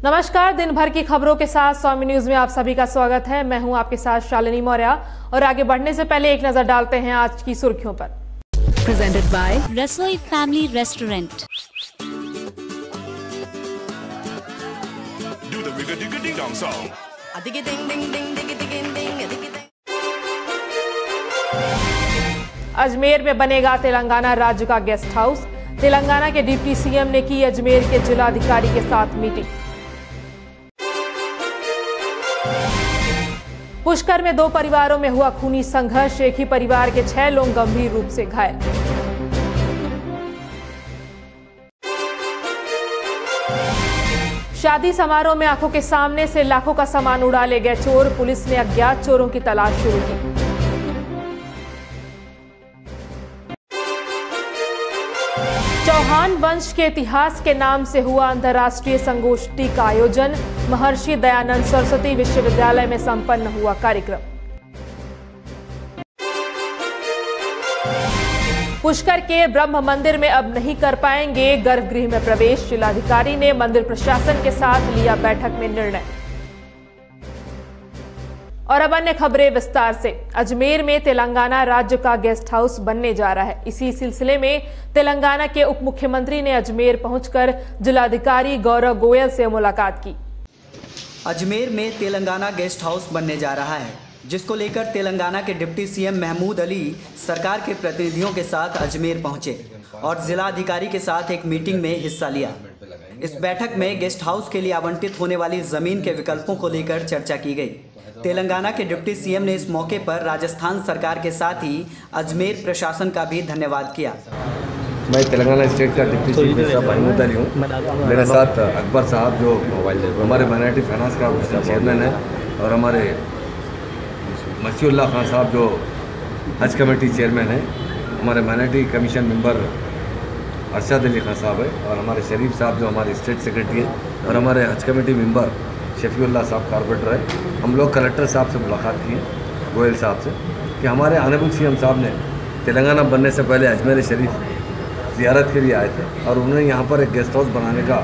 नमस्कार, दिन भर की खबरों के साथ स्वामी न्यूज में आप सभी का स्वागत है। मैं हूं आपके साथ शालिनी मौर्य और आगे बढ़ने से पहले एक नजर डालते हैं आज की सुर्खियों पर। प्रेजेंटेड बाय रसोई फैमिली रेस्टोरेंट। अजमेर में बनेगा तेलंगाना राज्य का गेस्ट हाउस। तेलंगाना के डिप्टी सीएम ने की अजमेर के जिलाधिकारी के साथ मीटिंग। पुष्कर में 2 परिवारों में हुआ खूनी संघर्ष। एक ही परिवार के 6 लोग गंभीर रूप से घायल। शादी समारोह में आंखों के सामने से लाखों का सामान उड़ा ले गए चोर। पुलिस ने अज्ञात चोरों की तलाश शुरू की। चौहान वंश के इतिहास के नाम से हुआ अंतर्राष्ट्रीय संगोष्ठी का आयोजन। महर्षि दयानंद सरस्वती विश्वविद्यालय में संपन्न हुआ कार्यक्रम। पुष्कर के ब्रह्म मंदिर में अब नहीं कर पाएंगे गर्भगृह में प्रवेश। जिलाधिकारी ने मंदिर प्रशासन के साथ लिया बैठक में निर्णय। और अब अन्य खबरें विस्तार से। अजमेर में तेलंगाना राज्य का गेस्ट हाउस बनने जा रहा है। इसी सिलसिले में तेलंगाना के उप मुख्यमंत्री ने अजमेर पहुंचकर जिलाधिकारी गौरव गोयल से मुलाकात की। अजमेर में तेलंगाना गेस्ट हाउस बनने जा रहा है, जिसको लेकर तेलंगाना के डिप्टी सीएम महमूद अली सरकार के प्रतिनिधियों के साथ अजमेर पहुंचे और जिलाधिकारी के साथ एक मीटिंग में हिस्सा लिया। इस बैठक में गेस्ट हाउस के लिए आवंटित होने वाली जमीन के विकल्पों को लेकर चर्चा की गई। तेलंगाना के डिप्टी सीएम ने इस मौके पर राजस्थान सरकार के साथ ही अजमेर प्रशासन का भी धन्यवाद किया। मैं तेलंगाना स्टेट का deputy chief minister Mahmood Ali हूँ। मेरे साथ अकबर साहब जो हमारे माइनॉरिटी फाइनेंस का चेयरमैन है और हमारे मशीउल्लाह खान साहब जो हज कमेटी चेयरमैन है, हमारे minority commission member Arshad Ali Khan साहब है और हमारे शरीफ साहब जो हमारे स्टेट सेक्रेटरी है और हमारे हज कमेटी मेंबर शफीउल्लाह साहब कॉर्पोरेटर है। हम लोग कलेक्टर साहब से मुलाकात की है, गोयल साहब से, कि हमारे ऑनरेबल सीएम साहब ने तेलंगाना बनने से पहले अजमेर शरीफ ज़ियारत के लिए आए थे और उन्होंने यहाँ पर एक गेस्ट हाउस बनाने का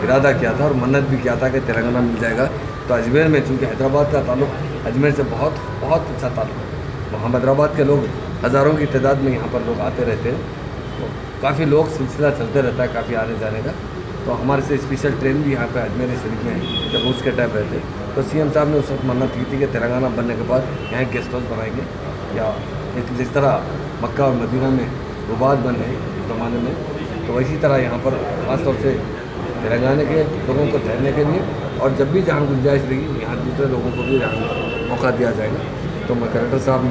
इरादा किया था और मन्नत भी किया था कि तेलंगाना मिल जाएगा। तो अजमेर में चूँकि हैदराबाद का ताल्लुक अजमेर से बहुत अच्छा ताल्लुक है, वहाँ हैदराबाद के लोग हज़ारों की तादाद में यहाँ पर लोग आते रहते हैं, तो काफ़ी लोग सिलसिला चलते रहता है काफ़ी आने जाने का। तो हमारे से स्पेशल ट्रेन भी यहाँ पे अजमेर शरीफ में जब उसके टाइप रहते तो सीएम साहब ने उस वक्त मन्नत की थी कि तेलंगाना बनने के बाद यहाँ एक गेस्ट हाउस बनाएंगे या एक जिस तरह मक्का और मदीना में रुबात बन है इस ज़माने में, तो इसी तरह यहाँ पर ख़ासतौर से तेलंगाना के लोगों को ठहरने के लिए और जब भी जहाँ गुंजाइश रहेगी यहाँ दूसरे लोगों को भी यहाँ मौका दिया जाएगा। तो मैं कलेक्टर साहब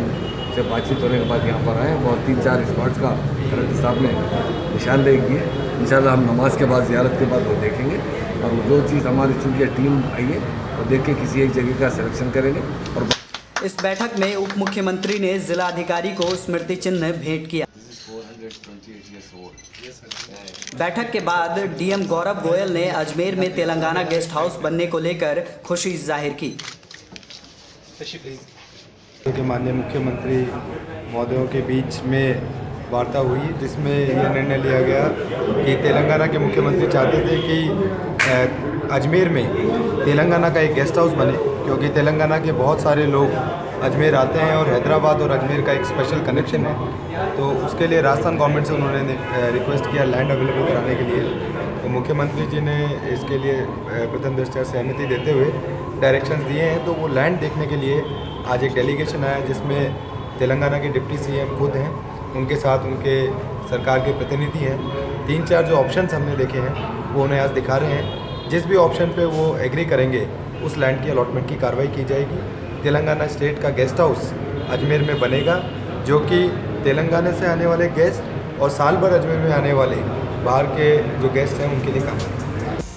से बातचीत होने के बाद यहाँ पर आए और 3-4 स्पॉट्स का कलेक्टर साहब ने निशानदेही की है। इंशाल्लाह हम नमाज के बाद ज़ियारत के बाद वो देखेंगे और जो चीज़ हमारी चूँकि टीम आई है वो देख के किसी एक जगह का सिलेक्शन करेंगे। और इस बैठक में उप मुख्यमंत्री ने जिलाधिकारी को स्मृति चिन्ह भेंट किया। बैठक के बाद डीएम गौरव गोयल ने अजमेर में तेलंगाना गेस्ट हाउस बनने को लेकर खुशी जाहिर की। के माननीय मुख्यमंत्री महोदयों के बीच में वार्ता हुई, जिसमें यह निर्णय लिया गया कि तेलंगाना के मुख्यमंत्री चाहते थे कि अजमेर में तेलंगाना का एक गेस्ट हाउस बने, क्योंकि तेलंगाना के बहुत सारे लोग अजमेर आते हैं और हैदराबाद और अजमेर का एक स्पेशल कनेक्शन है। तो उसके लिए राजस्थान गवर्नमेंट से उन्होंने रिक्वेस्ट किया लैंड अवेलेबल कराने के लिए। तो मुख्यमंत्री जी ने इसके लिए प्रथम दृष्टया सहमति देते हुए डायरेक्शंस दिए हैं। तो वो लैंड देखने के लिए आज एक डेलीगेशन आया, जिसमें तेलंगाना के डिप्टी सीएम खुद हैं, उनके साथ उनके सरकार के प्रतिनिधि हैं। 3-4 जो ऑप्शंस हमने देखे हैं वो उन्हें आज दिखा रहे हैं। जिस भी ऑप्शन पे वो एग्री करेंगे उस लैंड की अलॉटमेंट की कार्रवाई की जाएगी। तेलंगाना स्टेट का गेस्ट हाउस अजमेर में बनेगा, जो कि तेलंगाना से आने वाले गेस्ट और साल भर अजमेर में आने वाले बाहर के जो गेस्ट हैं उनके लिए काम है।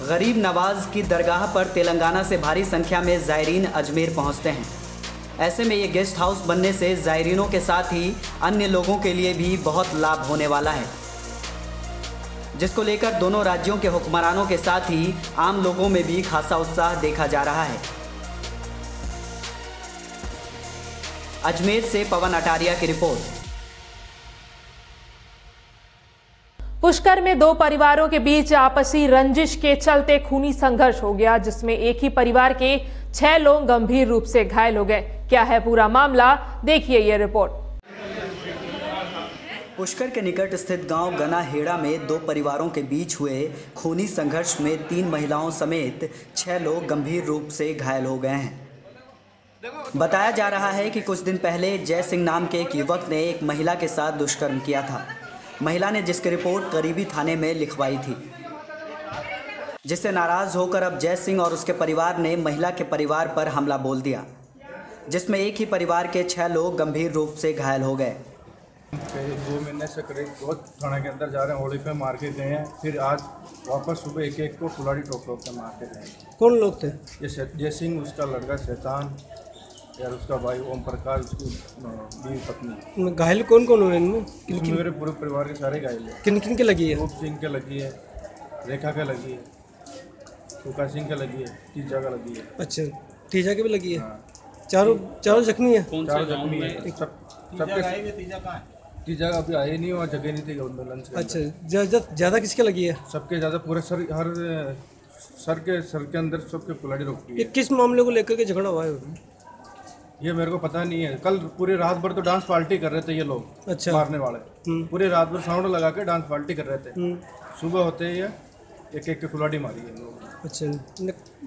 गरीब नवाज की दरगाह पर तेलंगाना से भारी संख्या में ज़ायरीन अजमेर पहुँचते हैं। ऐसे में ये गेस्ट हाउस बनने से ज़ायरीनों के साथ ही अन्य लोगों के लिए भी बहुत लाभ होने वाला है, जिसको लेकर दोनों राज्यों के हुक्मरानों के साथ ही आम लोगों में भी खासा उत्साह देखा जा रहा है। अजमेर से पवन अटारिया की रिपोर्ट। पुष्कर में दो परिवारों के बीच आपसी रंजिश के चलते खूनी संघर्ष हो गया, जिसमें एक ही परिवार के 6 लोग गंभीर रूप से घायल हो गए। क्या है पूरा मामला, देखिए ये रिपोर्ट। पुष्कर के निकट स्थित गांव गना हेड़ा में दो परिवारों के बीच हुए खूनी संघर्ष में 3 महिलाओं समेत 6 लोग गंभीर रूप से घायल हो गए हैं। बताया जा रहा है कि कुछ दिन पहले जय सिंह नाम के एक युवक ने एक महिला के साथ दुष्कर्म किया था। महिला ने जिसकी रिपोर्ट करीबी थाने में लिखवाई थी, जिससे नाराज होकर अब जय सिंह और उसके परिवार ने महिला के परिवार पर हमला बोल दिया, जिसमें एक ही परिवार के 6 लोग गंभीर रूप से घायल हो गए। 2 महीने से करीब रोज थाने के अंदर जा रहे हैं, होली पे मार के गए हैं, फिर आज वापस सुबह एक को कुल्हाड़ी टोक के मार के गए। कौन लोग थे? ये जय सिंह, उसका लड़का शैतान और उसका भाई ओम प्रकाश, उसकी बीवी पत्नी। घायल कौन कौन हुए इनमें? मेरे पूरे परिवार के सारे घायल हैं। किन किन के लगी है? रूप सिंह के लगी है, रेखा के लगी है, सुखा सिंह के लगी है, तीजा का लगी है। अच्छा, तीजा के भी लगी है। चारों जख्मी है? चारों जख्मी है। सबके तीजा अभी आए नहीं और जगह नहीं थी एम्बुलेंस के। अच्छा, ज़्यादा किसके लगी है? सबके ज़्यादा पूरे सर, हर सर के अंदर सबके कुल्हाड़ी रोकती है। ये किस मामले को लेकर के झगड़ा हुआ है? ये मेरे को पता नहीं है। कल पूरी रात भर तो डांस पार्टी कर रहे थे ये लोग। अच्छा। मारने वाले पूरी रात भर साउंड लगा के डांस पार्टी कर रहे थे। सुबह होते ही एक के कुल्हाड़ी मारी है लोग। अच्छा,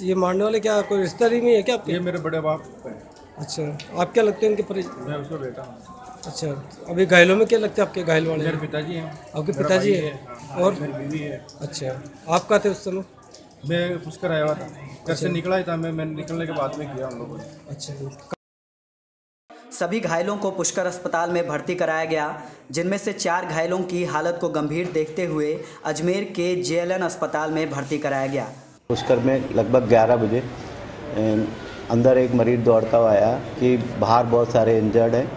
ये मारने वाले क्या कोई रिश्तेदारी में है क्या आपके? ये मेरे बड़े बाप है। अच्छा, आप क्या लगते हैं इनके परिचय? मैं उसका बेटा हूँ। अच्छा, अभी घायलों में क्या लगता है आपके घायल वाले? मेरे पिताजी हैं। आपके पिताजी है? और मेरी बीवी है। अच्छा, आप कहाँ थे उस समय? मैं पुष्कर आया हुआ था, घर से निकला ही था मैं निकलने के बाद में किया उन लोगों ने। अच्छा। सभी घायलों को पुष्कर अस्पताल में भर्ती कराया गया, जिनमें से 4 घायलों की हालत को गंभीर देखते हुए अजमेर के JLN अस्पताल में भर्ती कराया गया। पुष्कर में लगभग 11 बजे अंदर एक मरीज दौड़ता हुआ आया कि बाहर बहुत सारे इंजर्ड हैं,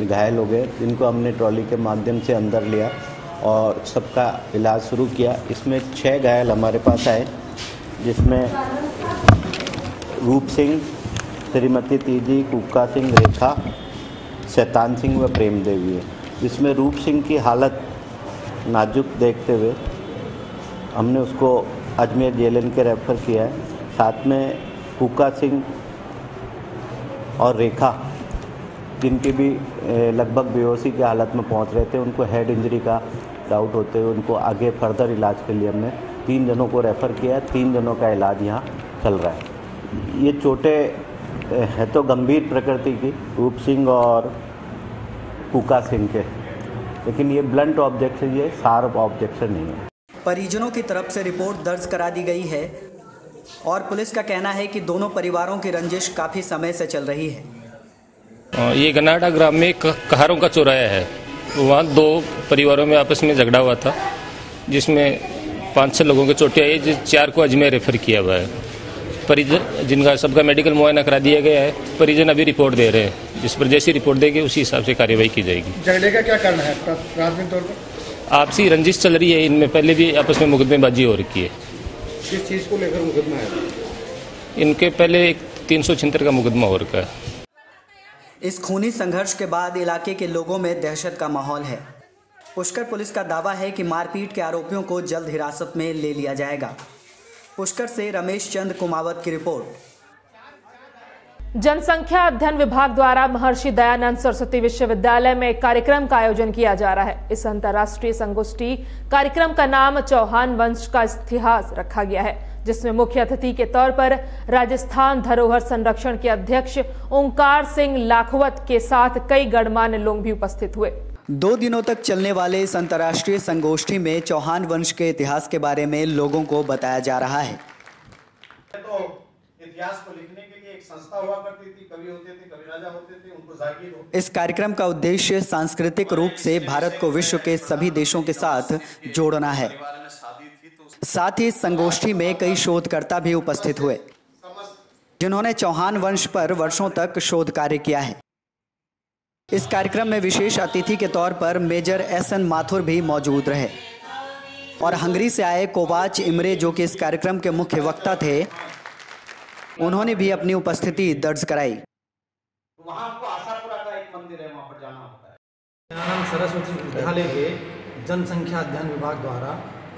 घायल हो गए, जिनको हमने ट्रॉली के माध्यम से अंदर लिया और सबका इलाज शुरू किया। इसमें 6 घायल हमारे पास आए, जिसमें रूप सिंह, श्रीमती तीजी, कुक्का सिंह, रेखा, शैतान सिंह व प्रेम देवी है। जिसमें रूप सिंह की हालत नाजुक देखते हुए हमने उसको अजमेर JLN के रेफ़र किया है। साथ में कुक्का सिंह और रेखा, जिनकी भी लगभग बेहोशी की हालत में पहुंच रहे थे, उनको हेड इंजरी का डाउट होते हुए उनको आगे फर्दर इलाज के लिए हमने 3 जनों को रेफ़र किया। 3 जनों का इलाज यहाँ चल रहा है। ये चोटें है तो गंभीर प्रकृति की, रूप सिंह और कुक्का सिंह के, लेकिन ये ब्लंट ऑब्जेक्शन, ये शार्प ऑब्जेक्शन नहीं है। परिजनों की तरफ से रिपोर्ट दर्ज करा दी गई है और पुलिस का कहना है कि दोनों परिवारों की रंजिश काफ़ी समय से चल रही है। ये गनाडा ग्राम में कहारों का चौराया है, वहाँ 2 परिवारों में आपस में झगड़ा हुआ था, जिसमें 5-6 लोगों की चोटें आई, जिस 4 को अजमेर रेफर किया हुआ है। परिजन जिनका सबका मेडिकल मुआयना करा दिया गया है, परिजन अभी रिपोर्ट दे रहे हैं, जिस पर जैसी रिपोर्ट देगी उसी हिसाब से कार्रवाई की जाएगी। झगड़े का क्या कारण है प्राथमिक तौर पर? आपसी रंजिश चल रही है, इनमें पहले भी आपस में मुकदमेबाजी हो रखी है। किस चीज़ को लेकर मुकदमा है? इनके पहले 376 का मुकदमा हो रखा है। इस खूनी संघर्ष के बाद इलाके के लोगों में दहशत का माहौल है। पुष्कर पुलिस का दावा है कि मारपीट के आरोपियों को जल्द हिरासत में ले लिया जाएगा। पुष्कर से रमेश चंद्र कुमावत की रिपोर्ट। जनसंख्या अध्ययन विभाग द्वारा महर्षि दयानंद सरस्वती विश्वविद्यालय में एक कार्यक्रम का आयोजन किया जा रहा है। इस अंतर्राष्ट्रीय संगोष्ठी कार्यक्रम का नाम चौहान वंश का इतिहास रखा गया है, जिसमें मुख्य अतिथि के तौर पर राजस्थान धरोहर संरक्षण के अध्यक्ष ओंकार सिंह लाखवत के साथ कई गणमान्य लोग भी उपस्थित हुए। 2 दिनों तक चलने वाले इस अंतर्राष्ट्रीय संगोष्ठी में चौहान वंश के इतिहास के बारे में लोगों को बताया जा रहा है। तो इतिहास को लिखने के लिए एक संस्था हुआ करती थी, कवि होते थे, कवि राजा होते थे, उनको जागीर हो। इस कार्यक्रम का उद्देश्य सांस्कृतिक रूप से भारत को विश्व के सभी देशों के साथ जोड़ना है। साथ ही संगोष्ठी में कई शोधकर्ता भी उपस्थित हुए, जिन्होंने चौहान वंश पर वर्षों तक शोध कार्य किया है। इस कार्यक्रम में विशेष अतिथि के तौर पर मेजर SN माथुर भी मौजूद रहे और हंगरी से आए कोवाच इमरे, जो कि इस कार्यक्रम के मुख्य वक्ता थे, उन्होंने भी अपनी उपस्थिति दर्ज कराई। वहाँ आपको आशापुरा का एक मंदिर है, वहाँ पर जाना होता है। दयानंद सरस्वती विद्यालय के जनसंख्या अध्ययन विभाग द्वारा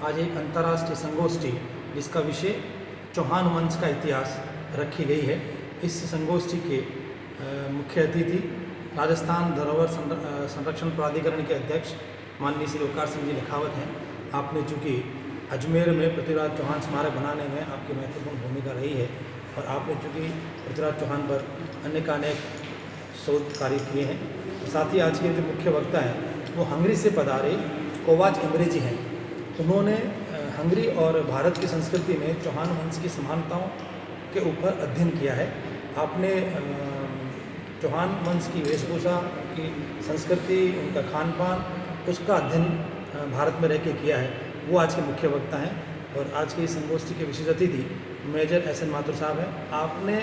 आज एक अंतर्राष्ट्रीय संगोष्ठी जिसका विषय चौहान वंश का इतिहास रखी गई है। इस संगोष्ठी के मुख्य अतिथि राजस्थान धरोहर संरक्षण प्राधिकरण के अध्यक्ष माननीय श्री ओंकार सिंह जी लिखावत हैं। आपने चूँकि अजमेर में पृथ्वीराज चौहान स्मारक बनाने में आपकी महत्वपूर्ण भूमिका रही है और आपने चूँकि पृथ्वीराज चौहान पर अनेक शोध कार्य किए हैं। साथ ही आज के जो मुख्य वक्ता हैं वो हंगरी से पधारे कोवाच अंग्रेजी हैं। उन्होंने हंगरी और भारत की संस्कृति में चौहान वंश की समानताओं के ऊपर अध्ययन किया है। आपने चौहान वंश की वेशभूषा, की संस्कृति, उनका खान पान, उसका अध्ययन भारत में रह के किया है। वो आज के मुख्य वक्ता हैं और आज की संगोष्ठी के विशेष अतिथि मेजर एस एन माथुर साहब हैं। आपने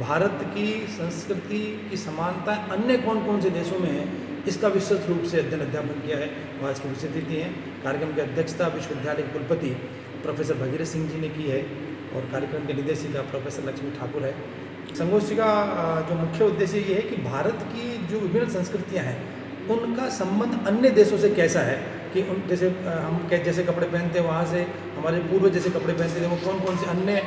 भारत की संस्कृति की समानता अन्य कौन कौन से देशों में है इसका विस्तृत रूप से अध्ययन अध्यापन किया है। वो आज के विशेष अतिथि हैं। कार्यक्रम की अध्यक्षता विश्वविद्यालय के कुलपति प्रोफेसर भगीरथ सिंह जी ने की है और कार्यक्रम के निदेशिका प्रोफेसर लक्ष्मी ठाकुर है। संगोष्ठी का जो मुख्य उद्देश्य ये है कि भारत की जो विभिन्न संस्कृतियाँ हैं उनका संबंध अन्य देशों से कैसा है कि उन जैसे हम जैसे कपड़े पहनते हैं वहाँ से हमारे पूर्वज जैसे कपड़े पहनते थे वो कौन कौन से अन्य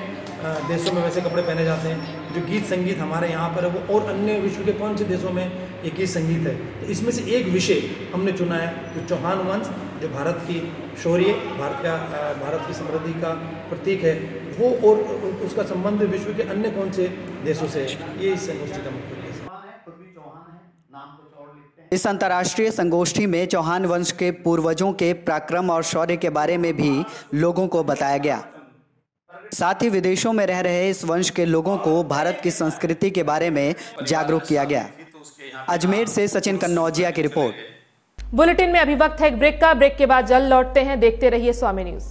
देशों में वैसे कपड़े पहने जाते हैं। जो गीत संगीत हमारे यहाँ पर है वो और अन्य विश्व के कौन से देशों में ये गीत संगीत है। तो इसमें से एक विषय हमने चुना है जो चौहान वंश जो भारत की शौर्य, भारत की समृद्धि का प्रतीक है वो और उसका संबंध विश्व के अन्य कौन से देशों से है। ये इस संगोष्ठी का मुख्य उद्देश्य है। इस अंतर्राष्ट्रीय संगोष्ठी में चौहान वंश के पूर्वजों के पराक्रम और शौर्य के बारे में भी लोगों को बताया गया। साथ ही विदेशों में रह रहे इस वंश के लोगों को भारत की संस्कृति के बारे में जागरूक किया गया। अजमेर से सचिन कन्नौजिया की रिपोर्ट। बुलेटिन में अभी वक्त है एक ब्रेक का। ब्रेक के बाद जल्द लौटते हैं। देखते रहिए स्वामी न्यूज।